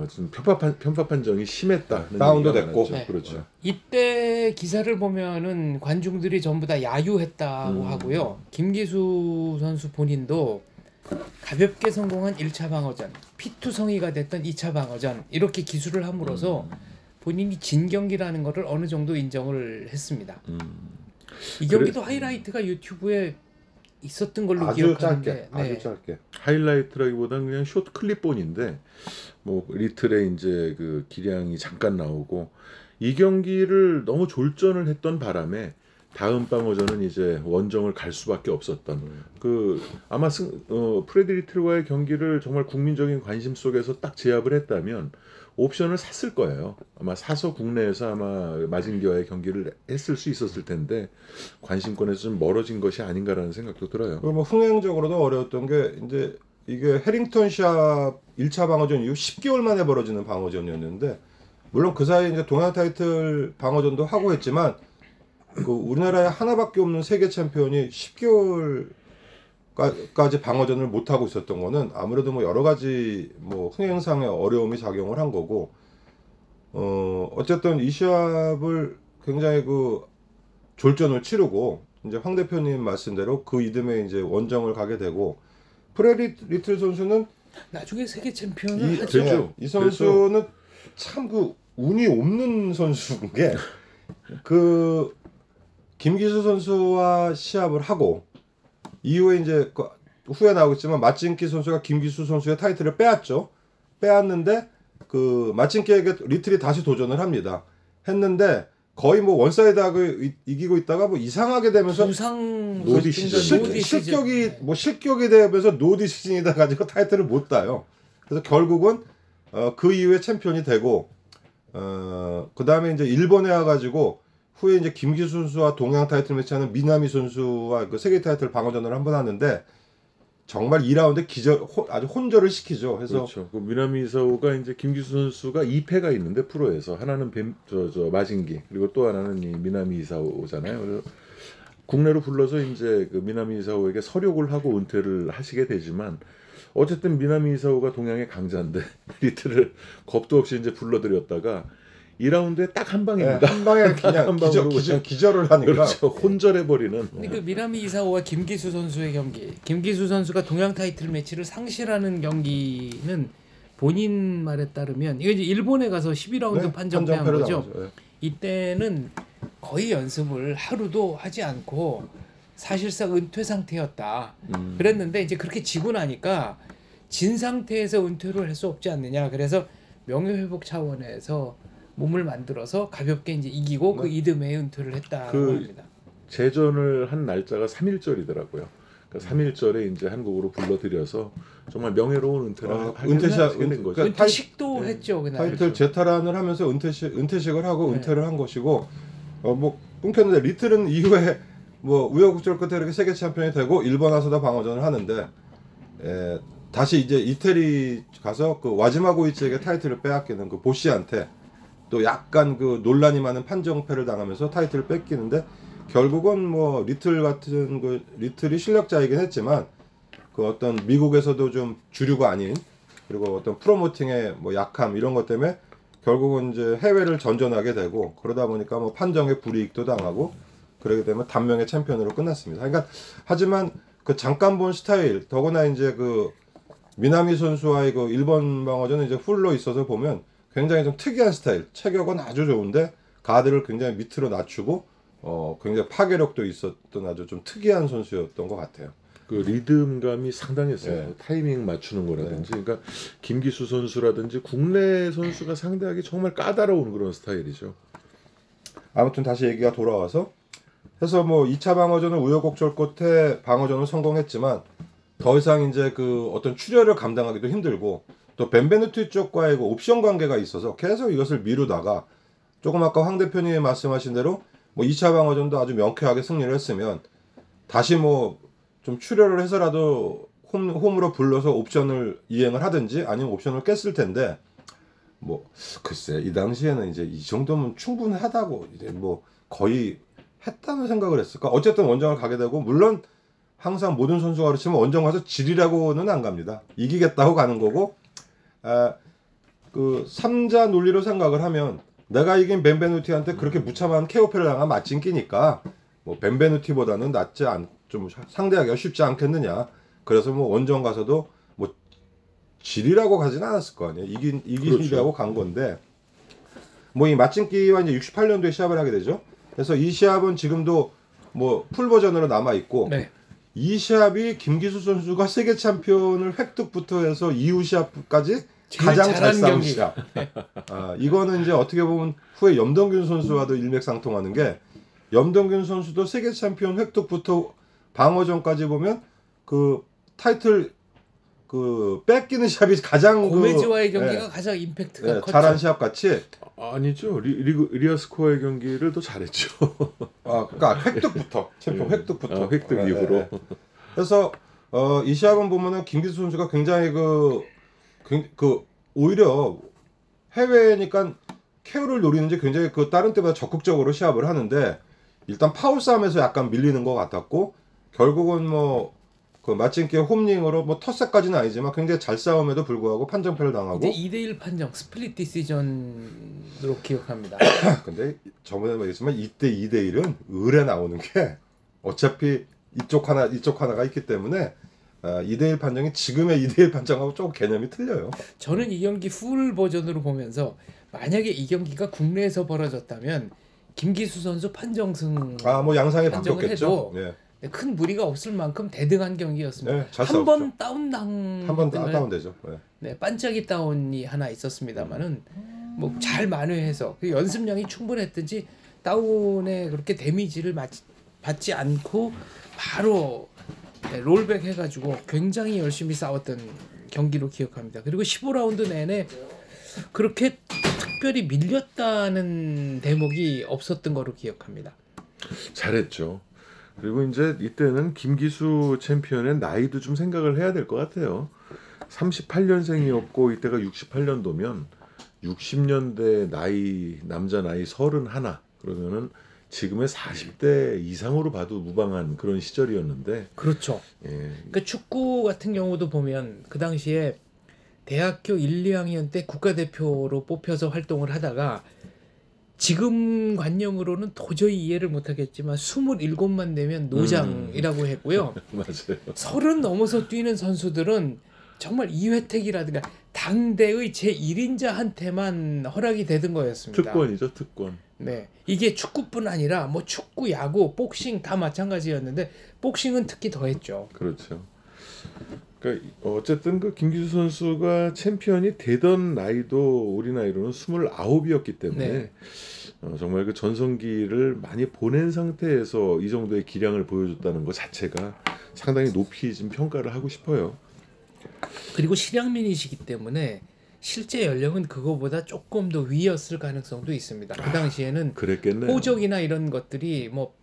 좀 편파 판정이 심했다. 다운도 됐고. 네. 그렇죠. 이때 기사를 보면은 관중들이 전부 다 야유했다고 하고요. 김기수 선수 본인도 가볍게 성공한 1차 방어전, 피투성이가 됐던 2차 방어전 이렇게 기술을 함으로써 본인이 진 경기라는 것을 어느 정도 인정을 했습니다. 이 경기도 하이라이트가 유튜브에 있었던 걸로 아주 기억하는데 짧게, 아주 짧게. 하이라이트라기보다는 그냥 숏 클립본인데 뭐 리틀의 이제 그 기량이 잠깐 나오고 이 경기를 너무 졸전을 했던 바람에 다음 방어전은 이제 원정을 갈 수밖에 없었던 그 아마 프레드 리틀과의 경기를 정말 국민적인 관심 속에서 딱 제압을 했다면 옵션을 샀을 거예요. 아마 사서 국내에서 아마 마징기와의 경기를 했을 수 있었을 텐데 관심권에서 좀 멀어진 것이 아닌가라는 생각도 들어요. 그리고 뭐 흥행적으로도 어려웠던 게 이제 이게 해링턴 시합 1차 방어전 이후 10개월 만에 벌어지는 방어전이었는데 물론 그 사이에 이제 동아 타이틀 방어전도 하고 했지만 그 우리나라에 하나밖에 없는 세계 챔피언이 10개월까지 방어전을 못 하고 있었던 거는 아무래도 뭐 여러 가지 뭐 흥행상의 어려움이 작용을 한 거고 어쨌든 이 시합을 굉장히 그 졸전을 치르고 이제 황 대표님 말씀대로 그 이듬해 이제 원정을 가게 되고 프레드 리틀 선수는 나중에 세계 챔피언을 하죠. 되죠. 이 선수는 참 그 운이 없는 선수인 게 그 김기수 선수와 시합을 하고 이후에 이제 후에 나오겠지만 마친키 선수가 김기수 선수의 타이틀을 빼앗죠. 빼앗는데 그 마친키에게 리틀이 다시 도전을 합니다. 했는데 거의 뭐 원사이드하고 이기고 있다가 뭐 이상하게 되면서 부상 노 디시전. 실격이 뭐 실격이 되면서 노 디시즌이다 가지고 타이틀을 못 따요. 그래서 결국은 그 이후에 챔피언이 되고 그 다음에 이제 일본에 와가지고 후에 이제 김기수 선수와 동양 타이틀 매치하는 미나미 선수와 그 세계 타이틀 방어전을 한번 하는데 정말 2라운드 아주 혼절을 시키죠. 그래서 그렇죠. 그 미나미 이사오가 이제 김기수 선수가 2패가 있는데 프로에서 하나는 마진기 그리고 또 하나는 이 미나미 이사오잖아요. 그래서 국내로 불러서 이제 그 미나미 이사오에게 서력을 하고 은퇴를 하시게 되지만 어쨌든 미나미 이사오가 동양의 강자인데 리틀을 겁도 없이 이제 불러들였다가 2라운드에 딱 한 방입니다. 네, 한 방에 그냥 한 방으로 기절을 하니까 그렇죠. 혼절해버리는. 근데 그 미나미 이사오와 김기수 선수의 경기, 김기수 선수가 동양 타이틀 매치를 상실하는 경기는 본인 말에 따르면 이거 이제 일본에 가서 12라운드 네, 판정패한 판정패를 거죠. 당하죠. 네. 이때는 거의 연습을 하루도 하지 않고 사실상 은퇴 상태였다. 그랬는데 이제 그렇게 지고 나니까 진 상태에서 은퇴를 할 수 없지 않느냐. 그래서 명예회복 차원에서 몸을 만들어서 가볍게 이제 이기고 그 이듬해에 은퇴를 했다고 합니다. 재전을 한 날짜가 3.1절이더라고요. 그러니까 3.1절에 이제 한국으로 불러들여서 정말 명예로운 은퇴를 하게 된 거죠. 은퇴식도 했죠 그날. 타이틀 재탈환을 하면서 은퇴식을 하고 은퇴를 한 것이고 뭐 끊겼는데 리틀은 이후에 뭐 우여곡절 끝에 이렇게 세계 챔피언이 되고 일본 와서도 방어전을 하는데 다시 이제 이태리 가서 그 와지마고이치에게 타이틀을 빼앗기는 그 보시한테 또 약간 그 논란이 많은 판정패를 당하면서 타이틀을 뺏기는데 결국은 뭐 리틀 같은 그 리틀이 실력자이긴 했지만 그 어떤 미국에서도 좀 주류가 아닌 그리고 어떤 프로모팅의 뭐 약함 이런 것 때문에 결국은 이제 해외를 전전하게 되고 그러다 보니까 뭐 판정에 불이익도 당하고 그러게 되면 단명의 챔피언으로 끝났습니다. 그러니까 하지만 그 잠깐 본 스타일 더구나 이제 그 미나미 선수와의 그 일본 방어전은 이제 훌로 있어서 보면 굉장히 좀 특이한 스타일, 체격은 아주 좋은데 가드를 굉장히 밑으로 낮추고 굉장히 파괴력도 있었던 아주 좀 특이한 선수였던 것 같아요. 그 리듬감이 상당했어요. 네. 타이밍 맞추는 거라든지, 그러니까 김기수 선수라든지 국내 선수가 상대하기 정말 까다로운 그런 스타일이죠. 아무튼 다시 얘기가 돌아와서 해서 뭐 2차 방어전은 우여곡절 끝에 방어전을 성공했지만 더 이상 이제 그 어떤 출혈을 감당하기도 힘들고 또 벤베누티 쪽과의 그 옵션 관계가 있어서 계속 이것을 미루다가 조금 아까 황 대표님이 말씀하신 대로 뭐 2차 방어전도 아주 명쾌하게 승리를 했으면 다시 뭐 좀 출혈을 해서라도 홈으로 불러서 옵션을 이행을 하든지 아니면 옵션을 깼을 텐데 뭐 글쎄 이 당시에는 이제 이 정도면 충분하다고 이제 뭐 거의 했다는 생각을 했을까. 어쨌든 원정을 가게 되고 물론 항상 모든 선수가 그렇지만 원정 가서 지리라고는 안 갑니다. 이기겠다고 가는 거고 그 3자 논리로 생각을 하면 내가 이긴 벤베누티한테 그렇게 무참한 KO패를 당한 맞진 끼니까 뭐 벤베누티보다는 좀 상대하기가 쉽지 않겠느냐. 그래서 뭐 원정 가서도 뭐 질이라고 가진 않았을 거 아니에요. 이기려고 그렇죠. 간 건데 뭐 이 맞진끼와 이제 68년도에 시합을 하게 되죠. 그래서 이 시합은 지금도 뭐 풀 버전으로 남아 있고 네. 이 시합이 김기수 선수가 세계 챔피언을 획득부터 해서 이후 시합까지 가장 잘 싸운 시합. 이거는 이제 어떻게 보면 후에 염동균 선수와도 일맥상통하는 게 염동균 선수도 세계 챔피언 획득부터 방어전까지 보면 그 타이틀 그 뺏기는 시합이 가장 고메즈와의 경기가 가장 임팩트가 컸죠. 잘한 시합 같이 아니죠. 리아스코어의 경기를 더 잘했죠. 그러니까 획득부터 챔피언 획득부터 획득 이후로. 그래서 이 시합은 보면은 김기수 선수가 굉장히 오히려 해외니까 KO를 노리는지 굉장히 그 다른 때보다 적극적으로 시합을 하는데 일단 파울 싸움에서 약간 밀리는 것 같았고 결국은 뭐 그 맞진끼 홈링으로 뭐 텃세까지는 아니지만 굉장히 잘 싸움에도 불구하고 판정패를 당하고 이제 2대1 판정 스플릿 디시전으로 기억합니다. 근데 저번에 말했지만 이때 2대1은 을에 나오는 게 어차피 이쪽 하나가 있기 때문에 2대1 판정이 지금의 2대1 판정하고 조금 개념이 틀려요. 저는 이 경기 풀 버전으로 보면서 만약에 이 경기가 국내에서 벌어졌다면 김기수 선수 판정승 뭐 양상이 판정을 바뀌었겠죠. 해도 큰 무리가 없을 만큼 대등한 경기였습니다. 네, 잘 한 번 한번 다운되죠. 네, 반짝이 다운이 하나 있었습니다만은 뭐 잘 만회해서 그 연습량이 충분했든지 다운에 그렇게 데미지를 받지 않고 바로 롤백 해가지고 굉장히 열심히 싸웠던 경기로 기억합니다. 그리고 15라운드 내내 그렇게 특별히 밀렸다는 대목이 없었던 거로 기억합니다. 잘했죠. 그리고 이제 이때는 김기수 챔피언의 나이도 좀 생각을 해야 될 것 같아요. 38년생이었고 이때가 68년도면 60년대 나이 남자 나이 31 그러면은 지금의 40대 이상으로 봐도 무방한 그런 시절이었는데 그렇죠. 예. 그러니까 축구 같은 경우도 보면 그 당시에 대학교 1, 2학년 때 국가대표로 뽑혀서 활동을 하다가 지금 관념으로는 도저히 이해를 못하겠지만 27만 되면 노장이라고 했고요. 맞아요. 30 넘어서 뛰는 선수들은 정말 이회택이라든가 당대의 제1인자한테만 허락이 되던 거였습니다. 특권이죠, 특권. 네, 이게 축구뿐 아니라 뭐 축구, 야구, 복싱 다 마찬가지였는데 복싱은 특히 더했죠. 그렇죠. 그러니까 어쨌든 그 김기수 선수가 챔피언이 되던 나이도 우리 나이로는 29이었기 때문에 네. 정말 그 전성기를 많이 보낸 상태에서 이 정도의 기량을 보여줬다는 것 자체가 상당히 높이 좀 평가를 하고 싶어요. 그리고 실향민이시기 때문에 실제 연령은 그거보다 조금 더 위였을 가능성도 있습니다. 그 당시에는 그랬겠네요. 호적이나 이런 것들이 뭐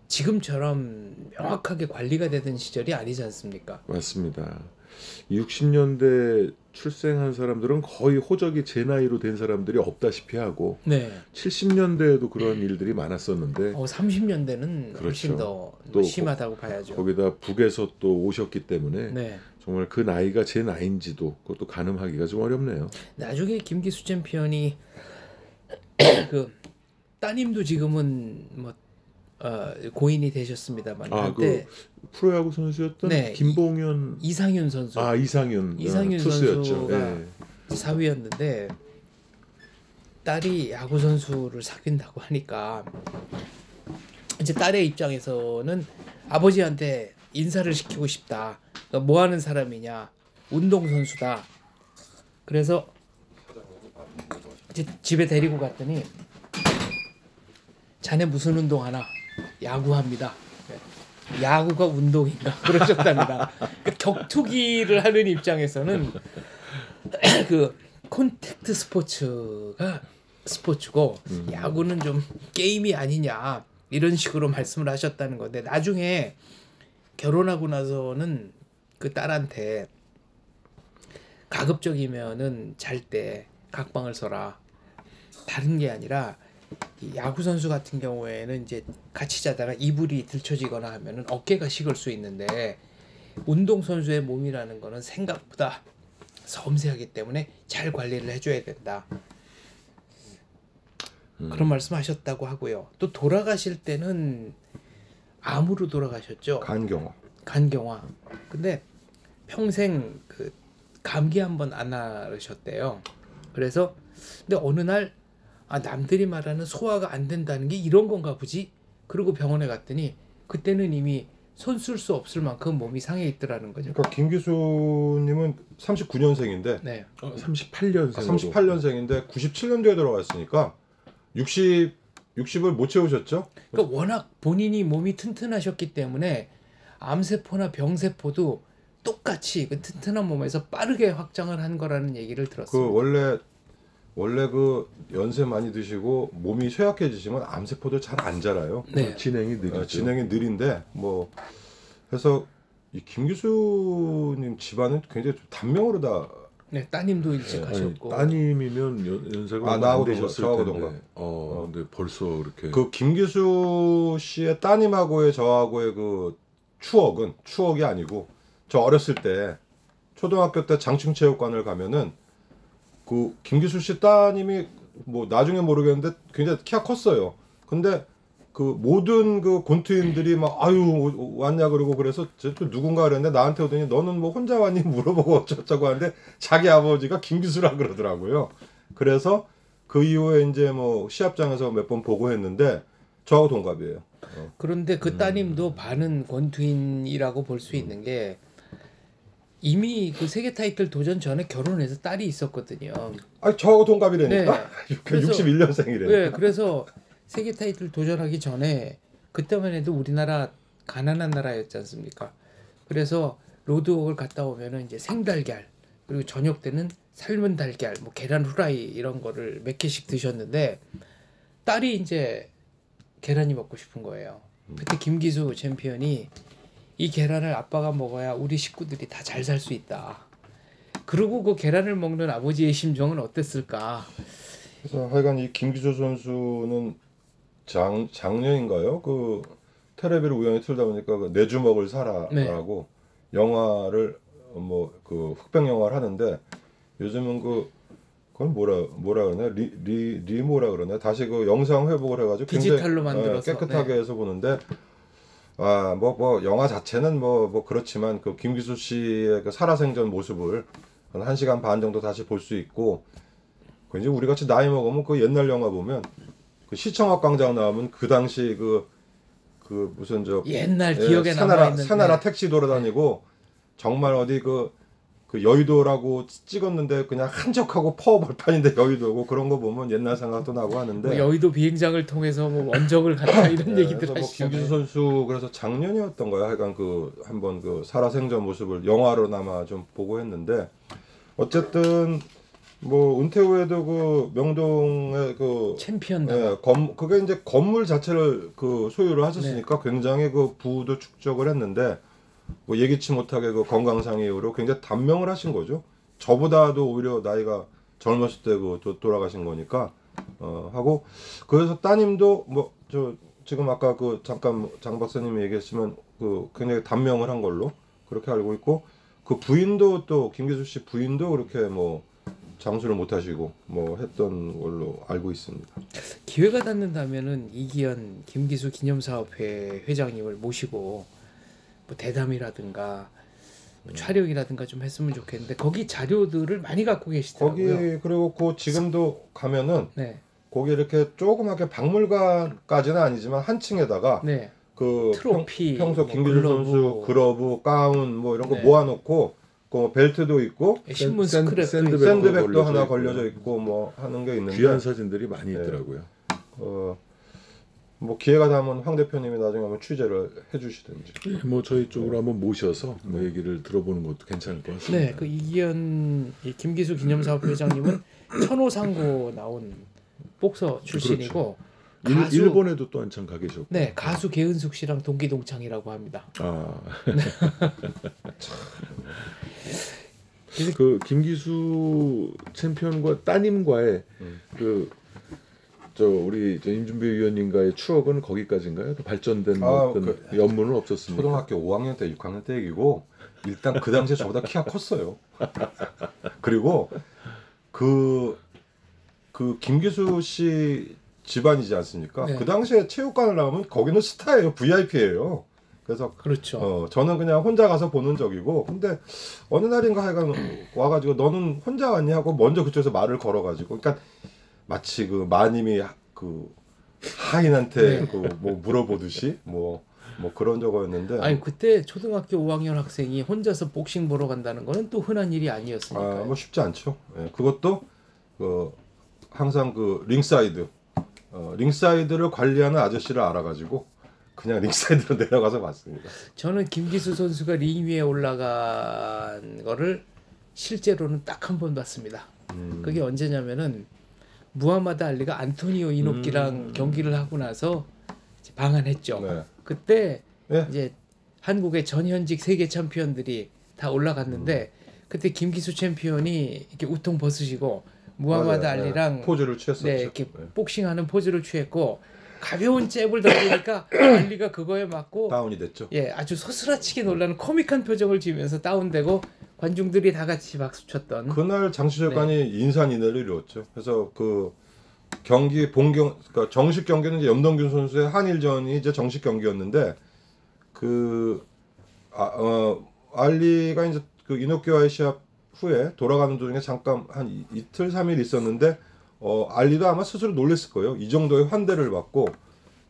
지금처럼 명확하게 관리가 되던 시절이 아니지 않습니까? 맞습니다. 60년대 출생한 사람들은 거의 호적이 제 나이로 된 사람들이 없다시피 하고 네. 70년대에도 그런 일들이 많았었는데 30년대는 훨씬 그렇죠. 더 또 심하다고 봐야죠. 거기다 북에서 또 오셨기 때문에 네. 정말 그 나이가 제 나이인지도 그것도 가늠하기가 좀 어렵네요. 나중에 김기수 챔피언이 그 따님도 지금은 뭐 고인이 되셨습니다만 한때 프로야구 선수였던 네, 김봉현 이상윤 선수 이상윤 투수였죠. 선수가 예. 사위였는데 딸이 야구 선수를 사귄다고 하니까 이제 딸의 입장에서는 아버지한테 인사를 시키고 싶다. 그러니까 뭐 하는 사람이냐? 운동 선수다. 그래서 이제 집에 데리고 갔더니 자네 무슨 운동하나? 야구합니다. 야구가 운동인가? 그러셨답니다. 그러니까 격투기를 하는 입장에서는 그 콘택트 스포츠가 스포츠고 야구는 좀 게임이 아니냐 이런 식으로 말씀을 하셨다는 건데 나중에 결혼하고 나서는 그 딸한테 가급적이면은 잘 때 각방을 써라. 다른 게 아니라 이 야구 선수 같은 경우에는 이제 같이 자다가 이불이 들쳐지거나 하면은 어깨가 식을 수 있는데 운동 선수의 몸이라는 거는 생각보다 섬세하기 때문에 잘 관리를 해줘야 된다. 그런 말씀하셨다고 하고요. 또 돌아가실 때는 암으로 돌아가셨죠. 간경화. 근데 평생 그 감기 한번 안 앓으셨대요. 그래서 근데 어느 날 남들이 말하는 소화가 안 된다는 게 이런 건가 보지. 그리고 병원에 갔더니 그때는 이미 손 쓸 수 없을 만큼 몸이 상해 있더라는 거죠. 그러니까 김기수님은 39년생인데 네. 38년생. 38년생인데 97년도에 돌아갔으니까 60을 못 채우셨죠? 그러니까 워낙 본인이 몸이 튼튼하셨기 때문에 암세포나 병세포도 똑같이 그 튼튼한 몸에서 빠르게 확장을 한 거라는 얘기를 들었어요. 그 원래 그 연세 많이 드시고 몸이 쇠약해지시면 암세포도 잘 안 자라요. 네. 진행이 느리죠. 진행이 느린데 뭐 해서 이 김기수님 집안은 굉장히 좀 단명으로 다 네, 따님도 일찍 가셨고. 따님이면 연세가 나하고 안 되셨을 저하고 텐데. 근데 벌써 그렇게. 그 김기수 씨의 따님하고의 저하고의 그 추억이 아니고 저 어렸을 때 초등학교 때 장충체육관을 가면은 그 김기수 씨 따님이 뭐 나중에 모르겠는데 굉장히 키가 컸어요. 근데 그 모든 그 권투인들이 막 아유 왔냐 그러고 그래서 저 누군가 그랬는데 나한테 오더니 너는 뭐 혼자 왔니 물어보고 어쩌고 하는데 자기 아버지가 김기수라 그러더라고요. 그래서 그 이후에 이제 뭐 시합장에서 몇 번 보고 했는데 저하고 동갑이에요. 그런데 그 따님도 반은 권투인이라고 볼 수 있는 게 이미 그 세계 타이틀 도전 전에 결혼해서 딸이 있었거든요. 아니 저하고 동갑이라니까. 네. 그래서- 61년생이래. 네, 그래서 세계 타이틀 도전하기 전에 그때만 해도 우리나라 가난한 나라였지 않습니까? 그래서 로드웍을 갔다 오면은 이제 생달걀 그리고 저녁 때는 삶은 달걀, 뭐 계란 후라이 이런 거를 몇 개씩 드셨는데 딸이 이제 계란이 먹고 싶은 거예요. 그때 김기수 챔피언이 이 계란을 아빠가 먹어야 우리 식구들이 다 잘 살 수 있다. 그리고 그 계란을 먹는 아버지의 심정은 어땠을까? 그래서 하여간 이 김기수 선수는 작년인가요? 그 텔레비를 우연히 틀다 보니까 그 내 주먹을 사라라고 영화를 뭐 그 흑백 영화를 하는데 요즘은 그걸 뭐라 그러나 리모라 그러나 다시 그 영상 회복을 해가지고 디지털로 굉장히, 만들어서 깨끗하게 해서 보는데 뭐 영화 자체는 뭐 그렇지만 그 김기수 씨의 그 살아생전 모습을 한 1시간 반 정도 다시 볼 수 있고 그 이제 우리 같이 나이 먹으면 그 옛날 영화 보면 그 시청학 광장 나오면 그 당시 그 무슨 옛날 기억에 남아있는 새나라 택시 돌아다니고 정말 어디 그 여의도라고 찍었는데 그냥 한적하고 퍼벌판인데 여의도고 그런 거 보면 옛날 생각도 나고 하는데 뭐 여의도 비행장을 통해서 뭐 원적을 갔다 이런 얘기들 그래서 뭐 하시잖아요. 김기수 선수 그래서 작년이었던 거야. 하여간 한번 살아생전 모습을 영화로나마 좀 보고 했는데 어쨌든 뭐 은퇴 후에도 그 명동의 챔피언 그게 이제 건물 자체를 소유를 하셨으니까 굉장히 그 부도 축적을 했는데 뭐 예기치 못하게 그 건강상 이유로 굉장히 단명을 하신 거죠. 저보다도 오히려 나이가 젊었을 때 돌아가신 거니까 하고 그래서 따님도 뭐 지금 아까 잠깐 장 박사님이 얘기했지만 굉장히 단명을 한 걸로 그렇게 알고 있고 그 부인도 또 김기수 씨 부인도 그렇게 뭐 장수를 못 하시고 뭐 했던 걸로 알고 있습니다. 기회가 닿는다면은 이기현 김기수 기념사업회 회장님을 모시고 뭐 대담이라든가 뭐 촬영이라든가 좀 했으면 좋겠는데 거기 자료들을 많이 갖고 계시더라고요. 거기 그리고 지금도 가면은 네. 거기 이렇게 조그맣게 박물관까지는 아니지만 한 층에다가 네. 그 트로피, 평소 뭐 김기수 선수 글러브, 가운 뭐 이런 거 네. 모아놓고 그 벨트도 있고 신문 스크랩도 샌드백도 하나 걸려져 있고 뭐 하는 게 있는데 귀한 사진들이 많이 있더라고요. 뭐 기회가 닿으면 황 대표님이 나중에 한번 취재를 해주시든지. 뭐 저희 쪽으로 한번 모셔서 뭐 얘기를 들어보는 것도 괜찮을 것 같습니다. 네, 그 이기현 김기수 기념사업 회장님은 천호상고 나온 복서 출신이고 가수, 일본에도 또 한참 가 계셨고. 네, 가수 개은숙 씨랑 동기 동창이라고 합니다. 그 김기수 챔피언과 따님과의 우리 임준배 위원님과의 추억은 거기까지인가요? 발전된 연문은 없었습니까? 초등학교 5학년 때 6학년 때 얘기고 일단 그 당시에 저보다 키가 컸어요. 그리고 그 김기수 씨 집안이지 않습니까? 네. 그 당시에 체육관을 나오면 거기는 스타예요. VIP예요. 그래서 그렇죠. 저는 그냥 혼자 가서 보는 적이고 근데 어느 날인가 하여간 와가지고 너는 혼자 왔니 하고 먼저 그쪽에서 말을 걸어가지고 그러니까 마치 마님이 하인한테 뭐 물어보듯이 뭐 그런 적이었는데 아니 그때 초등학교 5학년 학생이 혼자서 복싱 보러 간다는 거는 또 흔한 일이 아니었으니까요. 뭐 쉽지 않죠. 예, 그것도 항상 링사이드를 관리하는 아저씨를 알아가지고 그냥 링사이드로 내려가서 봤습니다. 저는 김기수 선수가 링 위에 올라간 거를 실제로는 딱 한 번 봤습니다. 그게 언제냐면은 무하마드 알리가 안토니오 이노키랑 경기를 하고 나서 이제 방한했죠. 네. 그때 네. 이제 한국의 전현직 세계 챔피언들이 다 올라갔는데 그때 김기수 챔피언이 이렇게 우통 벗으시고 무하마드 맞아요. 알리랑 포즈를 취했었죠. 네, 이렇게 복싱하는 포즈를 취했고 가벼운 잽을 던지니까 알리가 그거에 맞고 다운이 됐죠. 예, 아주 소스라치게 놀라는 코믹한 표정을 지으면서 다운되고 관중들이 다 같이 박수 쳤던 그날 장시철관이 인산인해를 이루었죠. 그래서 경기 그러니까 정식 경기는 이제 염동균 선수의 한일전이 이제 정식 경기였는데 알리가 이제 이노키와의 시합 후에 돌아가는 도중에 잠깐 한 이틀 3일 있었는데 알리도 아마 스스로 놀랬을 거예요. 이 정도의 환대를 받고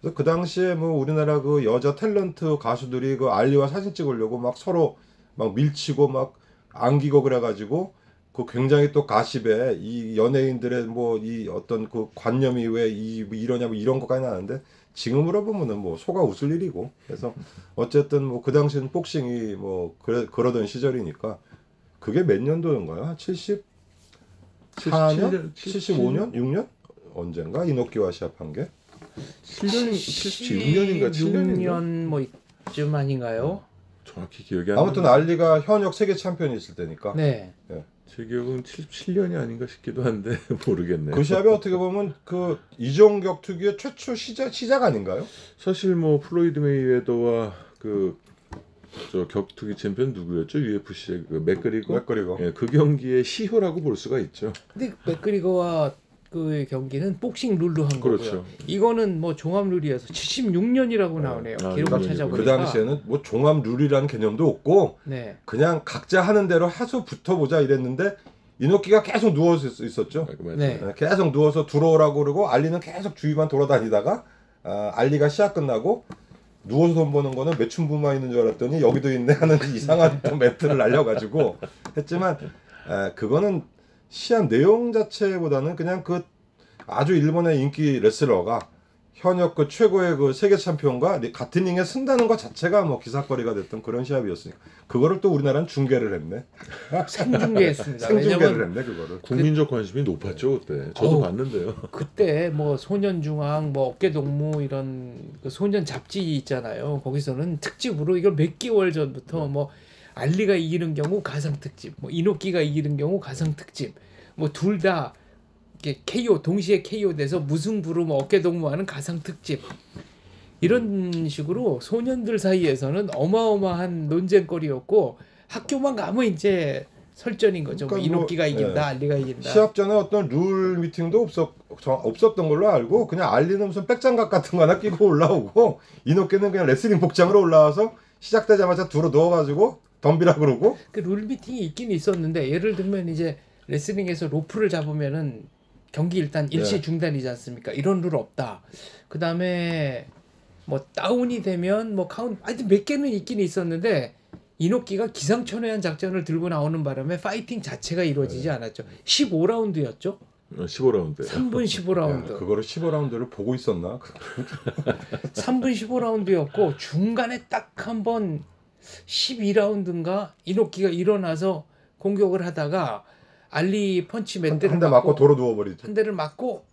그래서 그 당시에 뭐 우리나라 여자 탤런트 가수들이 알리와 사진 찍으려고 막 서로 막 밀치고 막 안기고 그래가지고 그 굉장히 또 가십에 이 연예인들의 뭐 이 어떤 그 관념이 왜 이러냐 뭐 이런 것까지 나는데 지금으로 보면은 뭐 속아 웃을 일이고 그래서 어쨌든 뭐 그 당시는 복싱이 뭐 그러던 시절이니까 그게 몇 년도인가요? 74년? 75년? 6년? 언젠가 이노키와 시합한 게? 7년 76년인가 7년인가 6년 뭐 이쯤 아닌가요? 정확히 기억이 안 아무튼 나는데 알리가 현역 세계 챔피언이 있을 때니까. 네. 제 기억은 77년이 아닌가 싶기도 한데 모르겠네요. 그 시합이 어떻게 보면 그 이종 격투기의 최초 시작 아닌가요? 사실 뭐 플로이드 메이웨더와 그 저 격투기 챔피언 누구였죠? UFC의 그 맥그리거. 맥그리거. 예, 그 경기의 시효라고 볼 수가 있죠. 근데 맥그리거와 그 경기는 복싱 룰로 한 그렇죠. 거고요. 이거는 뭐 종합 룰이어서 76년이라고 나오네요. 아, 기록을 그러니까 찾아보니까. 그 당시에는 뭐 종합 룰이라는 개념도 없고 네. 그냥 각자 하는 대로 해서 붙어보자 이랬는데 이노키가 계속 누워서 있었죠. 아, 그 맞죠. 네. 계속 누워서 들어오라고 그러고 알리는 계속 주위만 돌아다니다가 알리가 시합 끝나고 누워서 돈 버는 거는 매춘부만 있는 줄 알았더니 여기도 있네 하는 이상한 또 멘트를 날려가지고 했지만 그거는 시합 내용 자체보다는 그냥 그 아주 일본의 인기 레슬러가 현역 그 최고의 그 세계 챔피언과 같은 링에 쓴다는 것 자체가 뭐 기사거리가 됐던 그런 시합이었으니까 그거를 또 우리나라는 중계를 했네. 생중계했습니다. 생중계를 왜냐면 했네 그거를. 국민적 관심이 높았죠 그때. 저도 어우, 봤는데요. 그때 뭐 소년중앙, 뭐 어깨동무 이런 그 소년 잡지 있잖아요. 거기서는 특집으로 이걸 몇 개월 전부터 뭐 알리가 이기는 경우 가상 특집, 뭐 이노키가 이기는 경우 가상 특집, 뭐 둘 다 KO 동시에 KO 돼서 무승부로 뭐 어깨동무하는 가상 특집 이런 식으로 소년들 사이에서는 어마어마한 논쟁거리였고 학교만 가면 이제 설전인 거죠. 뭐 그러니까 이노키가 뭐, 이긴다, 예. 알리가 이긴다. 시합 전에 어떤 룰 미팅도 없었던 걸로 알고 그냥 알리는 무슨 백장갑 같은 거 하나 끼고 올라오고 이노키는 그냥 레슬링 복장으로 올라와서 시작되자마자 두루 누워가지고 덤비라 그러고 그 룰 미팅이 있긴 있었는데 예를 들면 이제 레슬링에서 로프를 잡으면은 경기 일단 일시 네. 중단이지 않습니까? 이런 룰 없다. 그 다음에 뭐 다운이 되면 뭐 카운트 하여튼 몇 개는 있긴 있었는데 이노키가 기상천외한 작전을 들고 나오는 바람에 파이팅 자체가 이루어지지 않았죠. 15라운드였죠. 15라운드. 3분 15라운드. 그거를 15라운드를 보고 있었나? 3분 15라운드였고 중간에 딱 한 번 12라운드인가 이노키가 일어나서 공격을 하다가 알리 펀치 몇 대를 한 대 맞고 도로 누워버리죠. 한 대를 맞고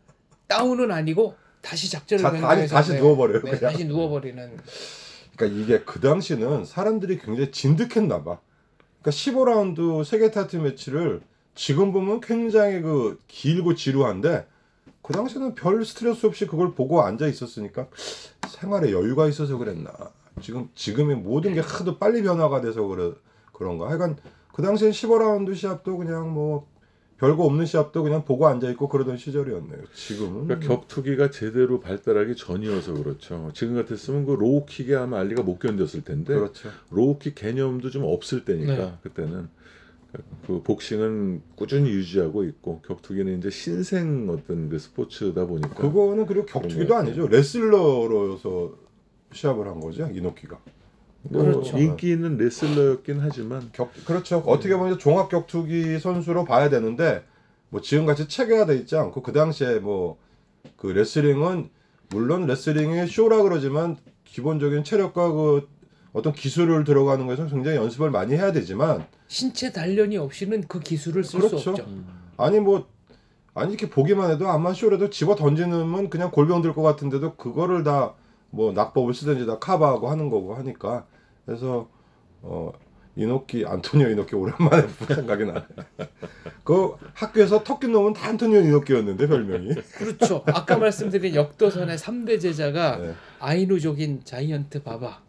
다운은 아니고 다시 작전을 변경해서 다시 누워버려요. 네, 그냥. 다시 누워버리는. 그러니까 이게 그 당시는 사람들이 굉장히 진득했나 봐. 그러니까 15라운드 세계 타이틀 매치를 지금 보면 굉장히 그 길고 지루한데 그 당시에는 별 스트레스 없이 그걸 보고 앉아 있었으니까 생활에 여유가 있어서 그랬나. 지금의 모든 게 하도 빨리 변화가 돼서 그런가. 하여간 그 당시엔 15라운드 시합도 그냥 뭐 별거 없는 시합도 그냥 보고 앉아 있고 그러던 시절이었네요. 지금은 그러니까 격투기가 제대로 발달하기 전이어서 그렇죠. 지금 같았으면 그 로우킥에 아마 알리가 못 견뎠을 텐데 그렇죠. 로우킥 개념도 좀 없을 때니까 네. 그때는 그 복싱은 꾸준히 유지하고 있고 격투기는 이제 신생 어떤 그 스포츠다 보니까 그거는 그리고 격투기도 그런 것 아니죠. 레슬러로서 시합을 한 거죠. 이노키가. 뭐 그렇죠. 인기 있는 레슬러였긴 하지만 그렇죠. 어떻게 보면 종합 격투기 선수로 봐야 되는데 뭐 지금같이 체계화돼 있지 않고 그 당시에 뭐 그 레슬링은 물론 레슬링이 쇼라 그러지만 기본적인 체력과 그 어떤 기술을 들어가는 것에서 굉장히 연습을 많이 해야 되지만 신체 단련이 없이는 그 기술을 쓸 수 그렇죠. 없죠. 아니 이렇게 보기만 해도 아마 쇼라도 집어 던지는 그냥 골병 들 것 같은데도 그거를 다 뭐 낙법을 쓰든지 다 커버하고 하는 거고 하니까 그래서 안토니오 이노키 오랜만에 생각이 나네. 그 학교에서 터키 놈은 다 안토니오 이노키였는데 별명이. 그렇죠. 아까 말씀드린 역도선의 3대 제자가 네. 아이누족인 자이언트 바바,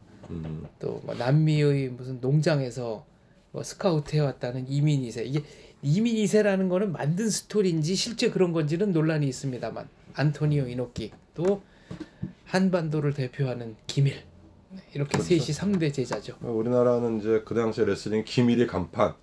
또 뭐 남미의 무슨 농장에서 뭐 스카우트 해왔다는 이민 2세. 이게 이민 2세라는 거는 만든 스토리인지 실제 그런 건지는 논란이 있습니다만 안토니오 이노키 또 한반도를 대표하는 기밀 이렇게 그렇죠. 셋이 3대 제자죠. 우리나라는 이제 그 당시에 레슬링 기밀이 간판,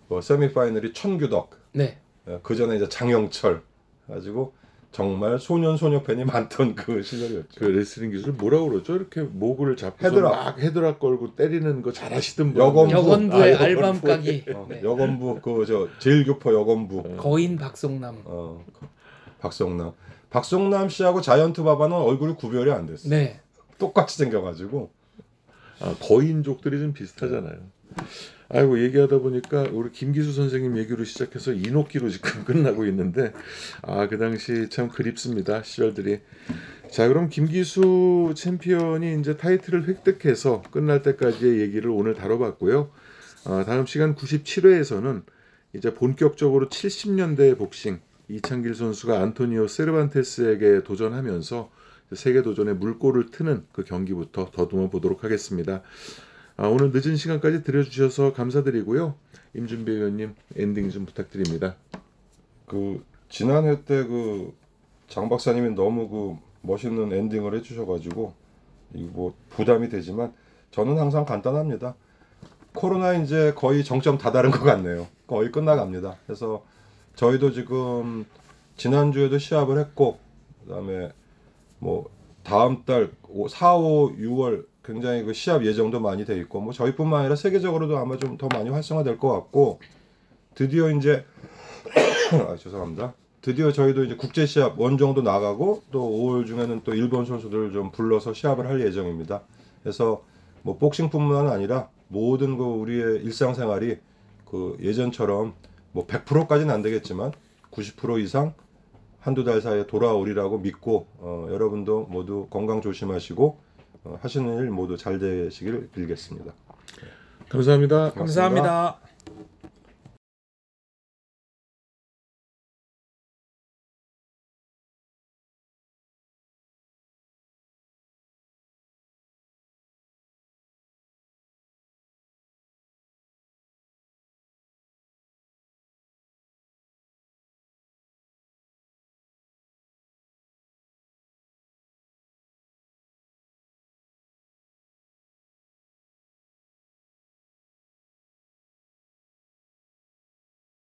뭐 세미파이널이 천규덕, 네. 그 전에 이제 장영철 가지고 정말 소년 소녀 팬이 많던 그 시절이었죠. 그 레슬링 기술 뭐라고 그러죠? 이렇게 목을 잡고서 헤드락. 막 헤드락 걸고 때리는 거 잘하시던 분. 여건부. 여건부의 아, 알밤 까기. 네. 여건부 그 저 제일교포 여건부. 거인 박성남. 박성남 씨하고 자이언트 바바는 얼굴이 구별이 안 됐어요. 네. 똑같이 생겨가지고. 거인족들이 좀 비슷하잖아요. 아이고 얘기하다 보니까 우리 김기수 선생님 얘기로 시작해서 이노끼로 지금 끝나고 있는데 그 당시 참 그립습니다. 시절들이. 자, 그럼 김기수 챔피언이 이제 타이틀을 획득해서 끝날 때까지의 얘기를 오늘 다뤄봤고요. 다음 시간 97회에서는 이제 본격적으로 70년대 복싱 이창길 선수가 안토니오 세르반테스에게 도전하면서 세계 도전에 물꼬를 트는 그 경기부터 더듬어 보도록 하겠습니다. 오늘 늦은 시간까지 들어주셔서 감사드리고요. 임준배 의원님 엔딩 좀 부탁드립니다. 그 지난해 때 그 장 박사님이 너무 그 멋있는 엔딩을 해주셔가지고 이거 뭐 부담이 되지만 저는 항상 간단합니다. 코로나 이제 거의 정점 다다른 것 같네요. 거의 끝나갑니다. 그래서 저희도 지금 지난주에도 시합을 했고 그다음에 뭐 다음 달 4, 5, 6월 굉장히 그 시합 예정도 많이 돼 있고 뭐 저희뿐만 아니라 세계적으로도 아마 좀 더 많이 활성화될 것 같고 드디어 이제 죄송합니다. 드디어 저희도 이제 국제 시합 원정도 나가고 또 5월 중에는 또 일본 선수들을 좀 불러서 시합을 할 예정입니다. 그래서 뭐 복싱뿐만 아니라 모든 그 우리의 일상생활이 그 예전처럼 뭐 100%까지는 안 되겠지만 90% 이상 한두 달 사이에 돌아오리라고 믿고 여러분도 모두 건강 조심하시고 하시는 일 모두 잘 되시길 빌겠습니다. 감사합니다. 감사합니다.